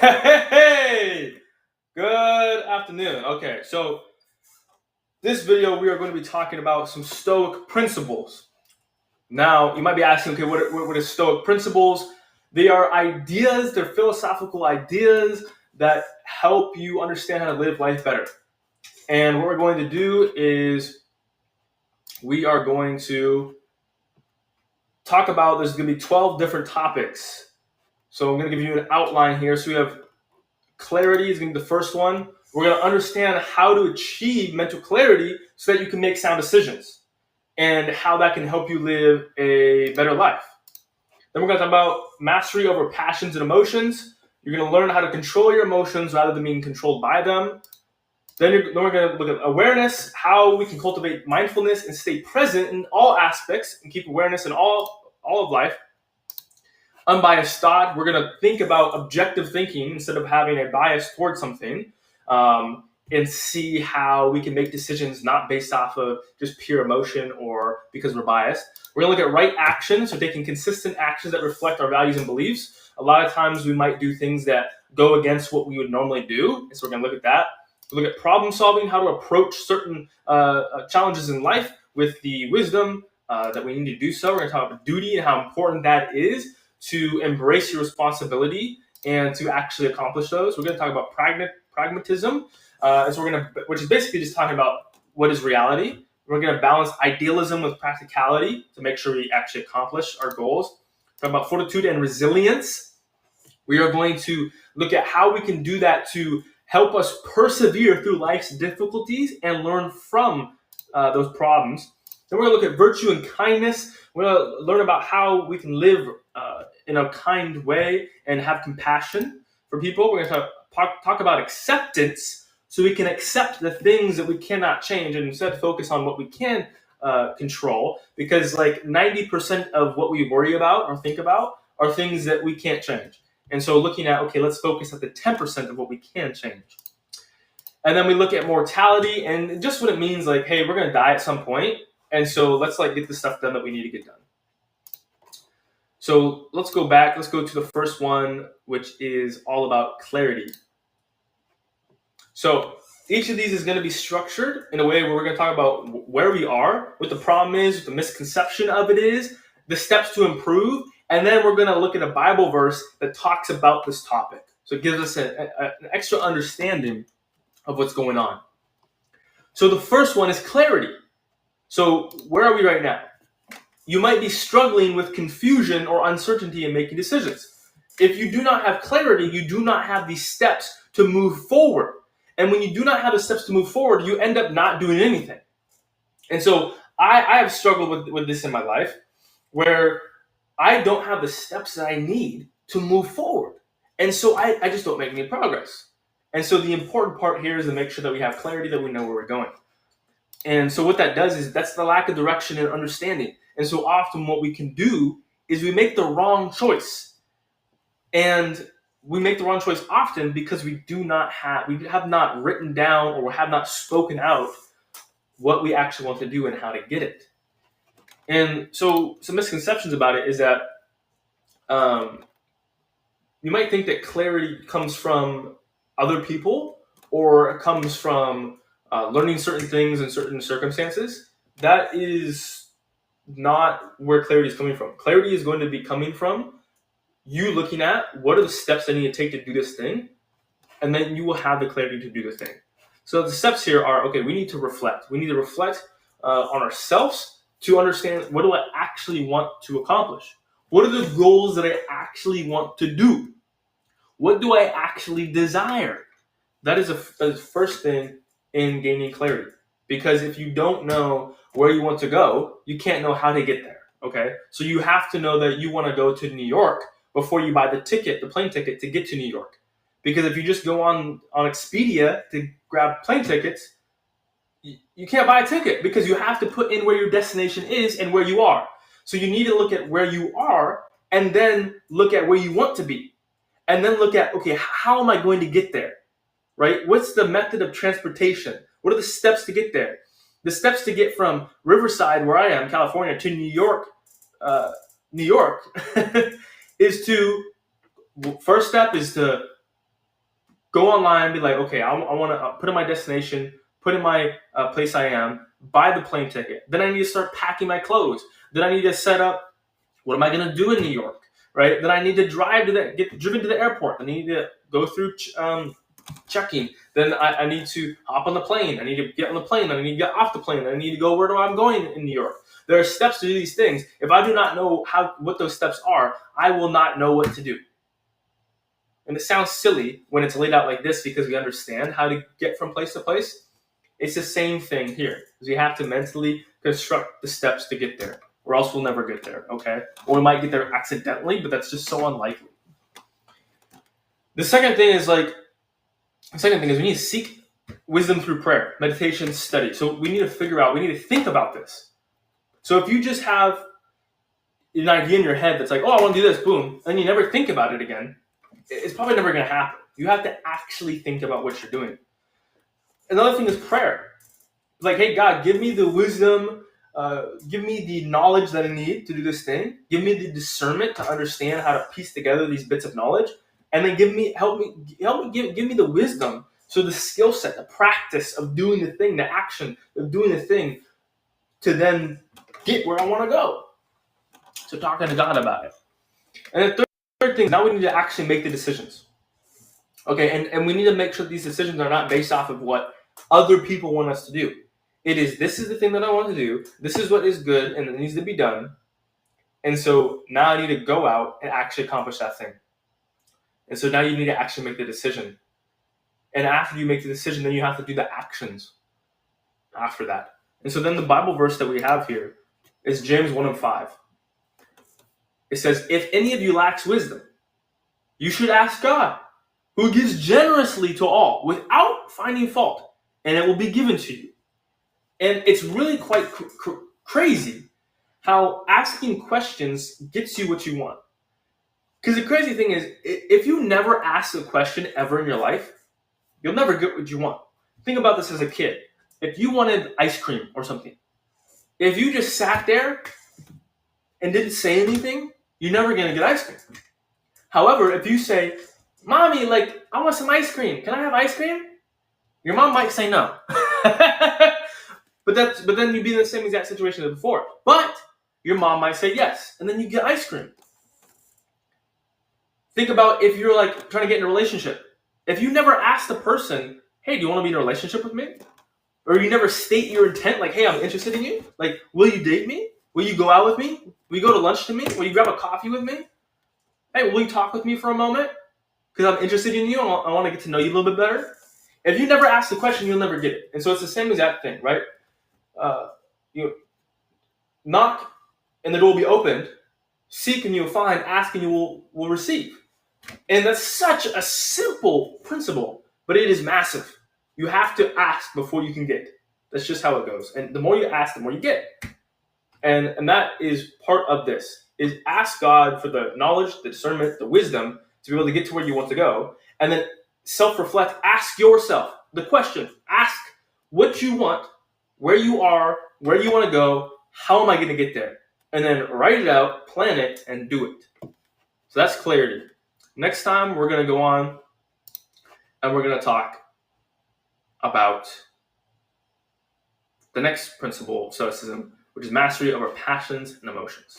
Hey, good afternoon. Okay, so this video we are going to be talking about some Stoic principles. Now, you might be asking, okay, what are Stoic principles? They are ideas, they're philosophical ideas that help you understand how to live life better. And what we're going to do is we are going to talk about, there's going to be 12 different topics. So I'm going to give you an outline here. So we have clarity is going to be the first one. We're going to understand how to achieve mental clarity so that you can make sound decisions and how that can help you live a better life. Then we're going to talk about mastery over passions and emotions. You're going to learn how to control your emotions rather than being controlled by them. Then we're going to look at awareness, how we can cultivate mindfulness and stay present in all aspects and keep awareness in all of life. Unbiased thought, we're going to think about objective thinking instead of having a bias towards something, and see how we can make decisions not based off of just pure emotion or because we're biased. We're going to look at right action, so taking consistent actions that reflect our values and beliefs. A lot of times we might do things that go against what we would normally do, and so we're going to look at that. We'll look at problem solving, how to approach certain challenges in life with the wisdom that we need to do so. We're going to talk about duty and how important that is to embrace your responsibility and to actually accomplish those. We're going to talk about pragmatism, which is basically just talking about what is reality. We're going to balance idealism with practicality to make sure we actually accomplish our goals. Talk about fortitude and resilience. We are going to look at how we can do that to help us persevere through life's difficulties and learn from those problems. Then we're going to look at virtue and kindness. We're going to learn about how we can live in a kind way and have compassion for people. We're going to talk about acceptance, so we can accept the things that we cannot change and instead focus on what we can control, because like 90% of what we worry about or think about are things that we can't change. And so looking at, okay, let's focus at the 10% of what we can change. And then we look at mortality and just what it means, like, hey, we're going to die at some point. And so let's get the stuff done that we need to get done. So let's go back. Let's go to the first one, which is all about clarity. So each of these is going to be structured in a way where we're going to talk about where we are, what the problem is, what the misconception of it is, the steps to improve, and then we're going to look at a Bible verse that talks about this topic. So it gives us an extra understanding of what's going on. So the first one is clarity. So where are we right now? You might be struggling with confusion or uncertainty in making decisions. If you do not have clarity, you do not have these steps to move forward. And when you do not have the steps to move forward, you end up not doing anything. And so I have struggled with this in my life, where I don't have the steps that I need to move forward. And so I just don't make any progress. And so the important part here is to make sure that we have clarity, that we know where we're going. And so what that does is that's the lack of direction and understanding. And so often what we can do is we make the wrong choice. And we make the wrong choice often because we have not written down or have not spoken out what we actually want to do and how to get it. And so some misconceptions about it is that you might think that clarity comes from other people or it comes from learning certain things in certain circumstances. That is not where clarity is coming from. Clarity is going to be coming from you looking at what are the steps I need to take to do this thing, and then you will have the clarity to do the thing. So the steps here are, okay, we need to reflect. We need to reflect on ourselves to understand, what do I actually want to accomplish? What are the goals that I actually want to do? What do I actually desire? That is the first thing in gaining clarity. Because if you don't know where you want to go, you can't know how to get there, okay? So you have to know that you want to go to New York before you buy the plane ticket to get to New York. Because if you just go on Expedia to grab plane tickets, you can't buy a ticket because you have to put in where your destination is and where you are. So you need to look at where you are and then look at where you want to be. And then look at, okay, how am I going to get there, right? What's the method of transportation? What are the steps to get there? The steps to get from Riverside, where I am, California, to New York, is to, first step is to go online and be like, okay, I want to put in my destination, put in my place I am, buy the plane ticket. Then I need to start packing my clothes. Then I need to set up, what am I going to do in New York, right? Then I need to get driven to the airport. I need to go through checking. Then I need to hop on the plane. I need to get on the plane. I need to get off the plane. I need to go where I'm going in New York. There are steps to do these things. If I do not know what those steps are, I will not know what to do. And it sounds silly when it's laid out like this because we understand how to get from place to place. It's the same thing here. We have to mentally construct the steps to get there, or else we'll never get there, okay? Or we might get there accidentally, but that's just so unlikely. The second thing is we need to seek wisdom through prayer, meditation, study. So we need to think about this. So if you just have an idea in your head that's like, oh, I want to do this, boom, and you never think about it again, it's probably never going to happen. You have to actually think about what you're doing. Another thing is prayer. Like, hey, God, give me the wisdom, give me the knowledge that I need to do this thing. Give me the discernment to understand how to piece together these bits of knowledge. And then give me the wisdom. So the skill set, the practice of doing the thing, the action of doing the thing to then get where I want to go. So talking to God about it. And the third thing, now we need to actually make the decisions. Okay, and we need to make sure these decisions are not based off of what other people want us to do. This is the thing that I want to do. This is what is good and it needs to be done. And so now I need to go out and actually accomplish that thing. And so now you need to actually make the decision. And after you make the decision, then you have to do the actions after that. And so then the Bible verse that we have here is James 1:5. It says, if any of you lacks wisdom, you should ask God, who gives generously to all without finding fault, and it will be given to you. And it's really quite crazy how asking questions gets you what you want. Because the crazy thing is, if you never ask a question ever in your life, you'll never get what you want. Think about this as a kid. If you wanted ice cream or something, if you just sat there and didn't say anything, you're never going to get ice cream. However, if you say, Mommy, I want some ice cream. Can I have ice cream? Your mom might say no. But then you'd be in the same exact situation as before. But your mom might say yes, and then you get ice cream. Think about if you're trying to get in a relationship. If you never ask the person, hey, do you want to be in a relationship with me? Or you never state your intent, hey, I'm interested in you. Will you date me? Will you go out with me? Will you go to lunch with me? Will you grab a coffee with me? Hey, will you talk with me for a moment? Because I'm interested in you. I want to get to know you a little bit better. If you never ask the question, you'll never get it. And so it's the same exact thing, right? You knock and the door will be opened. Seek and you'll find. Ask and you will receive. And that's such a simple principle, but it is massive. You have to ask before you can get. That's just how it goes. And the more you ask, the more you get. And that is part of this, is ask God for the knowledge, the discernment, the wisdom to be able to get to where you want to go. And then self-reflect, ask yourself the question, ask what you want, where you are, where you want to go, how am I going to get there? And then write it out, plan it, and do it. So that's clarity. Next time, we're going to go on and we're going to talk about the next principle of Stoicism, which is mastery over passions and emotions.